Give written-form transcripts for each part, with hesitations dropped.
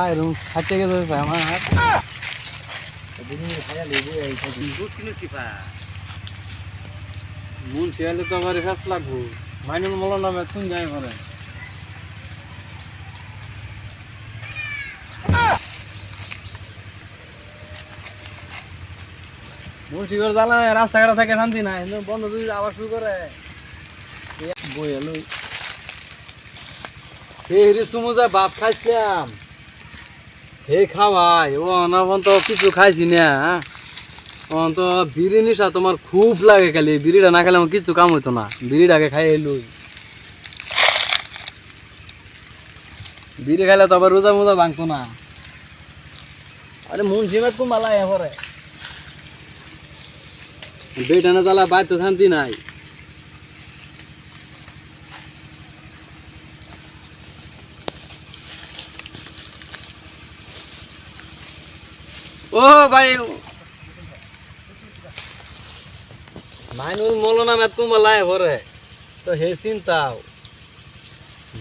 Iron, hace que se llama. মন শিয়ালে তো আমার ফেস লাগবো মাইনুল মলন নামে কোন যাই করে মুন্সিগর জ্বালা রাস্তাঘাট থেকে শান্তি নাই বন্ধ যদি আবার শুরু করে বই এলো সেই সমুজা ভাত খাইছিলাম হে খাওয়াই ও অনবন্ত কিছু খাইছি না তো বিড়ি নিশা তোমার খুব লাগে খালি বিড়িটা না খেলে আমার কিচ্ছু কাম হইতো না বিড়িটাকে খাই এলো বিড়ি খাইলে তো আবার রোজা মোজা ভাঙতো না আরে মন সিমেত কু মালা এবারে বেটানা জ্বালা বাইতে শান্তি নাই ও ভাই মাইনুল মৌলানা মেত কুমালায় ভরে তো হে চিন্তাও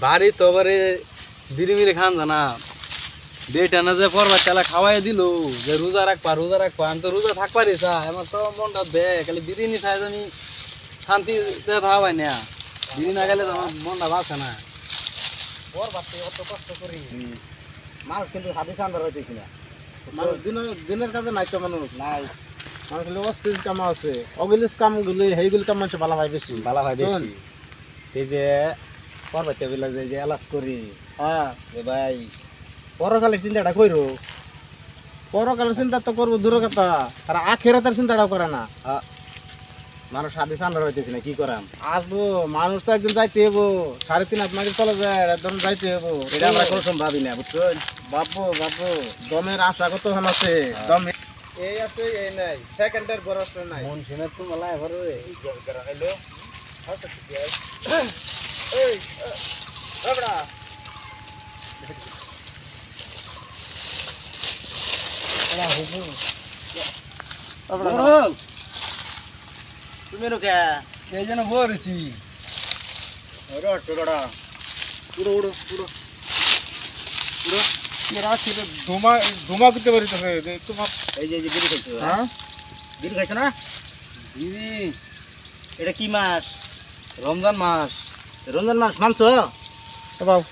বাড়ি তো বারে বিড়ি মিড়ি খান জানা বেটা না যে পরবার চালা খাওয়াই দিল যে রোজা রাখবা আমি তো রোজা থাকবারই চাই আমার তো মনটা দে খালি বিড়ি নি খাই জানি শান্তিতে খাওয়াই না বিড়ি না গেলে আমার মনটা বাঁচে না পরবার অত কষ্ট করি মানুষ কিন্তু হাতে সান্দার হইতেছি না মানুষ দিনের কাজে নাই তো মানুষ নাই মানুষ অস্থির কাম আছে অগিলিস কামগুলি সেইগুলি কাম মানুষ ভালো হয় বেশি এই যে পর্বত বিলাক যে এলাচ করি হ্যাঁ ভাই পরকালের চিন্তাটা কইরো পরকালের চিন্তা তো করবো দূরের কথা আর আখেরাতের চিন্তাটাও করে না মানুষ হাতে সান্দার হইতেছি না কি করাম আসবো মানুষ তো একদিন যাইতে হবো 3.5 মাস চলে যায় একদম যাইতে হবো এটা আমরা কোনো সময় ভাবি না বুঝছেন বাবু দমের আশা কত হাম আছে দম এই আছে এই নাই সেকেন্ডের বরস নাই মন শুনে তো মালা এবারে এই জল করা হইলো হয়তো কি এই এবড়া এলা হুবু এবড়া তুমি কে এই যেন বরিছি ওরা টোড়া পুরো উড়ো এরা ছিল ধুমা করতে পারিতেছে তোমার এই যে বিড়ি খাইছো হ্যাঁ বিড়ি খাইছো না বিড়ি এটা কি মাস রমজান মাস মানছো বাবু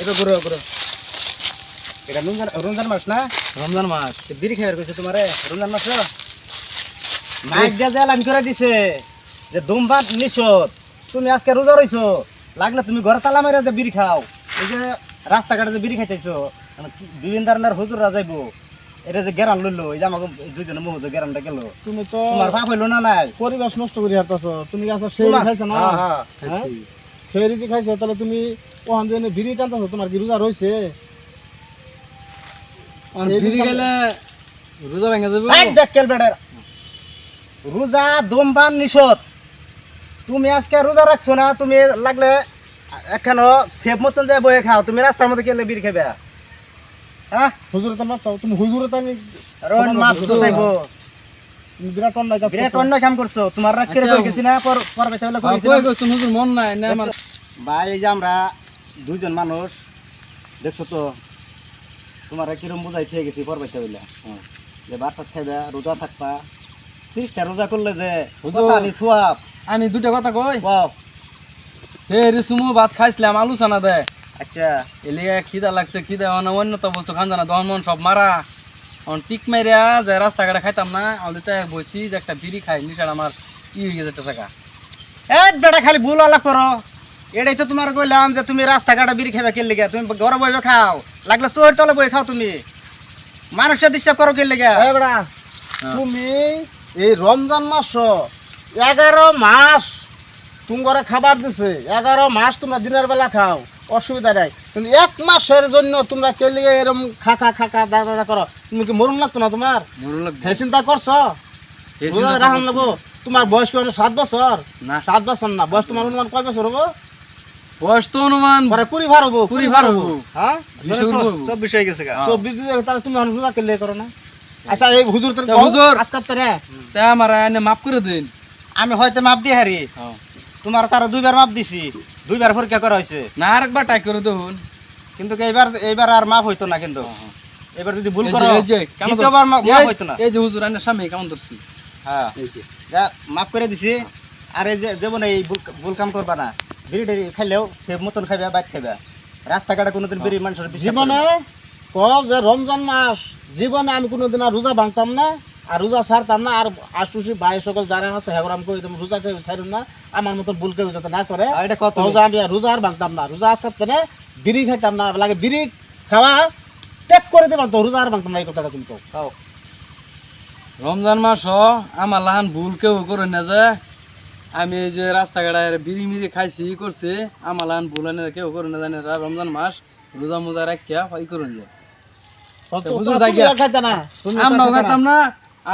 এটা ঘুরো এটা রমজান মাস না রমজান মাস বিড়ি খাইবার কইছে তোমারে রমজান মাস মাইক দিয়া জ্বালান করে দিছে যে ধূমপান নিষেধ তুমি আজকে রোজা রইছো লাগলে তুমি ঘরে তালা মেরে যে বিড়ি খাও এই যে রাস্তাঘাটে যে বিড়ি খাইতেছো বিভিন্ন ধরনের হুজুররা যাইবো এটা যে গেরান লইলো এই যে আমাকে দুইজনে মুহ যে গেরানটা গেল তুমি তো তোমার বাপ হইলো না নাই পরিবেশ নষ্ট করে হারতাছো তুমি আছো সেই খাইছো না হ্যাঁ সেই রীতি খাইছো তাহলে তুমি ওখান দিয়ে বিড়ি টানতাছো তোমার কি রোজা রইছে বিড়ি গেলে রোজা ভেঙে যাবে দেখকেল বেড়ার রোজা ধূমপান নিষেধ তুমি আজকে রোজা রাখছো না তুমি লাগলে এখানো সেব মতন যায় বয়ে খাও তুমি রাস্তার মধ্যে গেলে বিড়ি খাবে হ্যাঁ হুজুরে তো মাপ চাও তুমি হুজুরে তো আমি মাপ চাইবো তুমি বিরাট অন্যায় কাম করছো তোমার রাগ করে বই গেছি না পর বেতে হলে কইছো হুজুর মন নাই না আমার ভাই এই যে আমরা দুইজন মানুষ দেখছো তো তোমার কিরম বুঝাই ঠিক গেছি পর বেতে হইলা যে ভাত খাইবা রোজা থাকবা 30টা রোজা করলে যে আমি সোয়াব আমি দুটা কথা কই বাহ সেই সুমু ভাত খাইছিলাম আলু চানা দে আচ্ছা এলিয়া খিদা লাগছে খিদা অন্য তো বস্তু খান জানা দহন মন সব মারা টিক মারিয়া যে রাস্তাঘাটে খাইতাম না আমাদের বসি যে একটা বিড়ি খাই নিশার আমার হয়ে গেছে একটা টাকা বেটা খালি ভুল আলাপ করো এটাই তো তোমার কইলাম যে তুমি রাস্তাঘাটে বিড়ি খাবে কে লেগে তুমি ঘরে বইবে খাও লাগলে চোর তলে বই খাও তুমি মানুষের ডিস্টার্ব করো কে লেগে বেটা তুমি এই রমজান মাস 11 মাস তুমি ঘরে খাবার দিছে 11 মাস তোমরা দিনের বেলা খাও অসুবিধা নাই কিন্তু 1 মাসের জন্য তোমরা কে লেগে এরকম খা দাদা করো তুমি কি মরুন লাগতো না তোমার মরুন লাগবে হে চিন্তা করছো রাখুন নেবো তোমার বয়স কি 7 বছর না 7 বছর না বয়স তোমার অনুমান কয় বছর হবো বয়স তো অনুমান পরে 20 ভার হবো 20 ভার হবো হ্যাঁ 24 হয়ে গেছে 24 দিন তাহলে তুমি রোজা কে লেগে করো না আচ্ছা এই হুজুর হুজুর আজকাল তো রে তা আমার এনে মাফ করে দিন আমি হয়তো মাপ দিয়ে হারি তোমার তার দুইবার মাপ দিছি, দুইবার পরীক্ষা করা হয়েছে, না আরেকবার ট্রাই করে দেখুন। কিন্তু এইবার আর মাপ হইতো না। কিন্তু এবার যদি ভুল এই করো যে, এই যে, কেমন দ্বিতীয়বার মাপ হইতো না। এই যে হুজুর আইনের সামনে কেমন ধরছি। হ্যাঁ, এই যে যা মাফ করে দিছি। আর এই যে যেমন এই ভুল কাম করবা না, বিড়ি টিড়ি খাইলেও সে মতন খাইবা, বাইক খাইবা, রাস্তাঘাটে কোনোদিন বিড়ি মানুষের জীবনে কও যে রমজান মাস জীবনে আমি কোনোদিন আর রোজা ভাঙতাম না, আর রোজা ছাড়তাম না। আর আশুষি ভাই সকল যারা আছে হেগরাম করে তুমি রোজা কেউ ছাড়ুন না, আমার মতন ভুল কেউ যাতে না করে। এটা কত রোজা আমি রোজা আর ভাঙতাম না, রোজা আজ কাটতে না, বিড়ি খাইতাম না, লাগে বিড়ি খাওয়া ত্যাগ করে দেবাম তো, রোজা আর ভাঙতাম না। এই কথাটা তুমি কও। রমজান মাস আমার লাহান ভুল কেউ করে না যে আমি এই যে রাস্তাঘাটে বিড়ি মিড়ি খাইছি ই করছি, আমার লাহান ভুল এনে কেউ করে না জানে। রমজান মাস রোজা মোজা রাখিয়া ই করুন যায়। হুজুর জায়গা আমরাও খাইতাম না,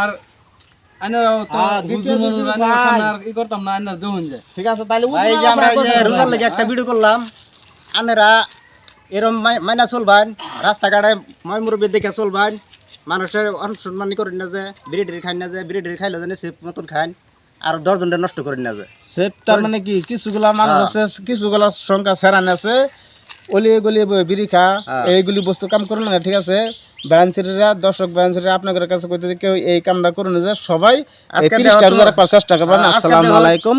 আর আইনারাও তো হুজুর মনুর আইনার সামনে আর ই করতাম না, আইনার দেউন যায়। ঠিক আছে, তাহলে ভাই যে আমরা যে রোজার লাগি একটা ভিডিও করলাম, আনেরা এরম মাইনা চলবান, রাস্তাঘাটে মই মুরব্বী দেখে চলবান, মানুষের অনুসম্মানি করেন না, যে বিড়ি টিড়ি খাই না, যে বিড়ি টিড়ি খাইলে জানি সেফ মতন খান, আর 10 জনটা নষ্ট করেন না। যে সেফ তার মানে কি কিছুগুলা মানুষ আছে, কিছুগুলা সংখ্যা সেরান আছে, অলি গলি বিড়ি খা এইগুলি বস্তু কাম করুন না। ঠিক আছে, ব্যান্সিরা দর্শক ব্যান্সিরা আপনাদের কাছে কইতে কেউ এই কামটা করুন, যে সবাই 30 টাকা চেষ্টা করবেন। আসসালামু আলাইকুম।